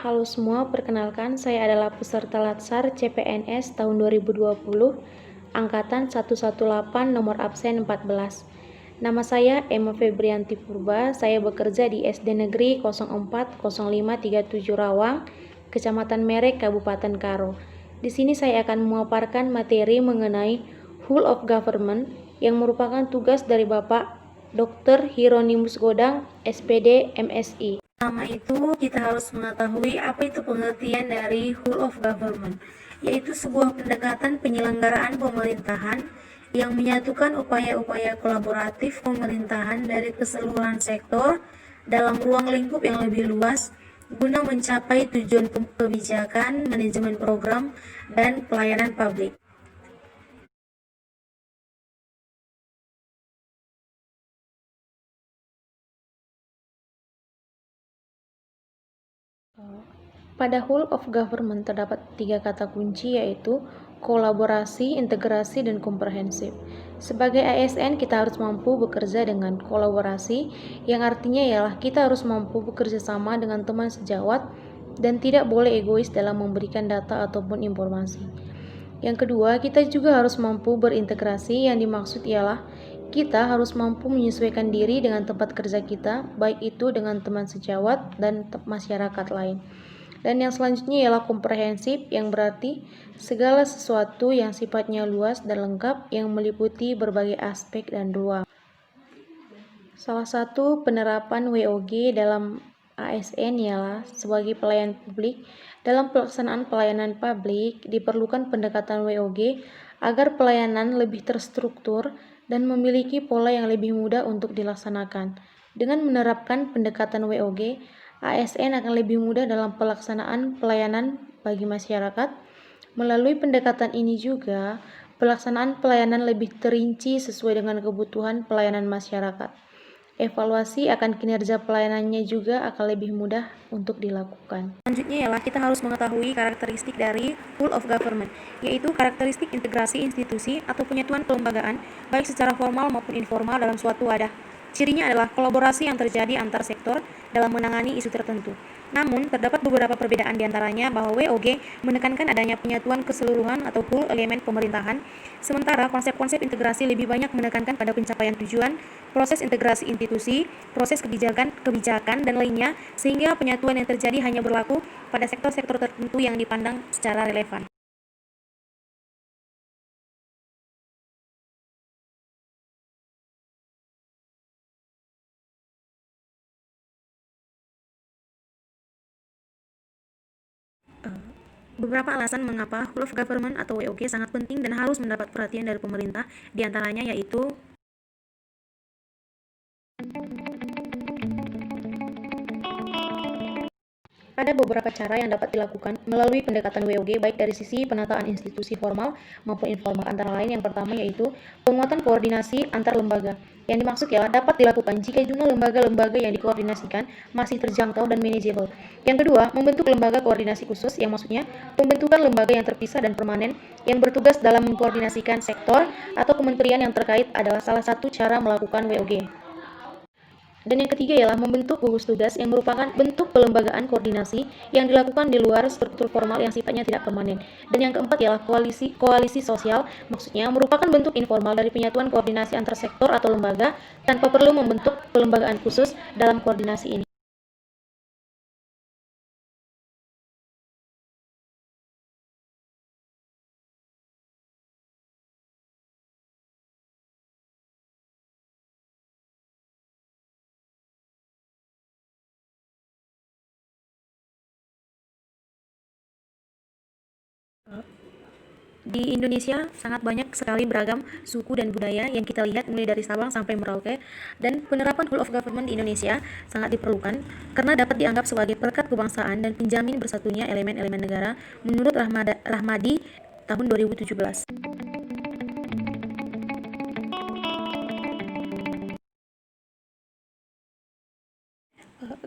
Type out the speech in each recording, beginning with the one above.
Halo semua, perkenalkan saya adalah peserta Latsar CPNS tahun 2020, angkatan 118 nomor absen 14. Nama saya Emma Febrianti Purba, saya bekerja di SD Negeri 040537 Rawang, Kecamatan Merek, Kabupaten Karo. Di sini saya akan memaparkan materi mengenai Whole of Government yang merupakan tugas dari Bapak Dr. Hieronymus Godang, SPD, MSI. Pertama itu kita harus mengetahui apa itu pengertian dari whole of government, yaitu sebuah pendekatan penyelenggaraan pemerintahan yang menyatukan upaya-upaya kolaboratif pemerintahan dari keseluruhan sektor dalam ruang lingkup yang lebih luas guna mencapai tujuan kebijakan, manajemen program, dan pelayanan publik. Pada whole of government terdapat 3 kata kunci, yaitu kolaborasi, integrasi, dan komprehensif. Sebagai ASN, kita harus mampu bekerja dengan kolaborasi, yang artinya ialah kita harus mampu bekerja sama dengan teman sejawat dan tidak boleh egois dalam memberikan data ataupun informasi. Yang kedua, kita juga harus mampu berintegrasi, yang dimaksud ialah kita harus mampu menyesuaikan diri dengan tempat kerja kita, baik itu dengan teman sejawat dan masyarakat lain. Dan yang selanjutnya ialah komprehensif, yang berarti segala sesuatu yang sifatnya luas dan lengkap yang meliputi berbagai aspek dan ruang. Salah satu penerapan WOG dalam ASN ialah sebagai pelayan publik. Dalam pelaksanaan pelayanan publik diperlukan pendekatan WOG agar pelayanan lebih terstruktur dan memiliki pola yang lebih mudah untuk dilaksanakan. Dengan menerapkan pendekatan WOG, ASN akan lebih mudah dalam pelaksanaan pelayanan bagi masyarakat. Melalui pendekatan ini juga, pelaksanaan pelayanan lebih terinci sesuai dengan kebutuhan pelayanan masyarakat. Evaluasi akan kinerja pelayanannya juga akan lebih mudah untuk dilakukan. Selanjutnya ialah kita harus mengetahui karakteristik dari whole of government, yaitu karakteristik integrasi institusi atau penyatuan kelembagaan, baik secara formal maupun informal dalam suatu wadah. Cirinya adalah kolaborasi yang terjadi antar sektor dalam menangani isu tertentu. Namun, terdapat beberapa perbedaan diantaranya bahwa WOG menekankan adanya penyatuan keseluruhan atau whole elemen pemerintahan, sementara konsep-konsep integrasi lebih banyak menekankan pada pencapaian tujuan, proses integrasi institusi, proses kebijakan, dan lainnya, sehingga penyatuan yang terjadi hanya berlaku pada sektor-sektor tertentu yang dipandang secara relevan. Beberapa alasan mengapa whole of government atau WOG sangat penting dan harus mendapat perhatian dari pemerintah, diantaranya yaitu ada beberapa cara yang dapat dilakukan melalui pendekatan WOG, baik dari sisi penataan institusi formal maupun informal. Antara lain, yang pertama yaitu penguatan koordinasi antar lembaga. Yang dimaksud ialah dapat dilakukan jika jumlah lembaga-lembaga yang dikoordinasikan masih terjangkau dan manajeable. Yang kedua, membentuk lembaga koordinasi khusus, yang maksudnya pembentukan lembaga yang terpisah dan permanen yang bertugas dalam mengkoordinasikan sektor atau kementerian yang terkait adalah salah satu cara melakukan WOG. Dan yang ketiga ialah membentuk gugus tugas, yang merupakan bentuk pelembagaan koordinasi yang dilakukan di luar struktur formal yang sifatnya tidak permanen. Dan yang keempat ialah koalisi sosial, maksudnya merupakan bentuk informal dari penyatuan koordinasi antar sektor atau lembaga tanpa perlu membentuk pelembagaan khusus dalam koordinasi ini. Di Indonesia sangat banyak sekali beragam suku dan budaya yang kita lihat mulai dari Sabang sampai Merauke, dan penerapan whole of government di Indonesia sangat diperlukan karena dapat dianggap sebagai perekat kebangsaan dan penjamin bersatunya elemen-elemen negara menurut Rahmadi tahun 2017.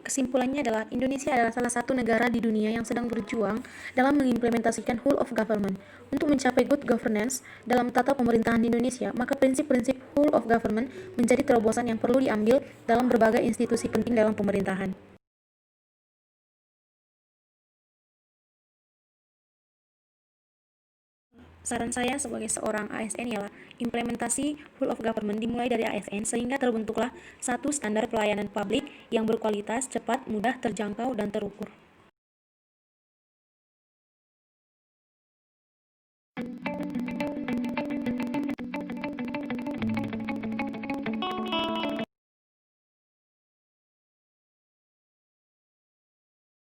Kesimpulannya adalah Indonesia adalah salah satu negara di dunia yang sedang berjuang dalam mengimplementasikan whole of government. Untuk mencapai good governance dalam tata pemerintahan di Indonesia, maka prinsip-prinsip whole of government menjadi terobosan yang perlu diambil dalam berbagai institusi penting dalam pemerintahan. Saran saya sebagai seorang ASN ialah implementasi whole of government dimulai dari ASN sehingga terbentuklah satu standar pelayanan publik yang berkualitas, cepat, mudah, terjangkau, dan terukur.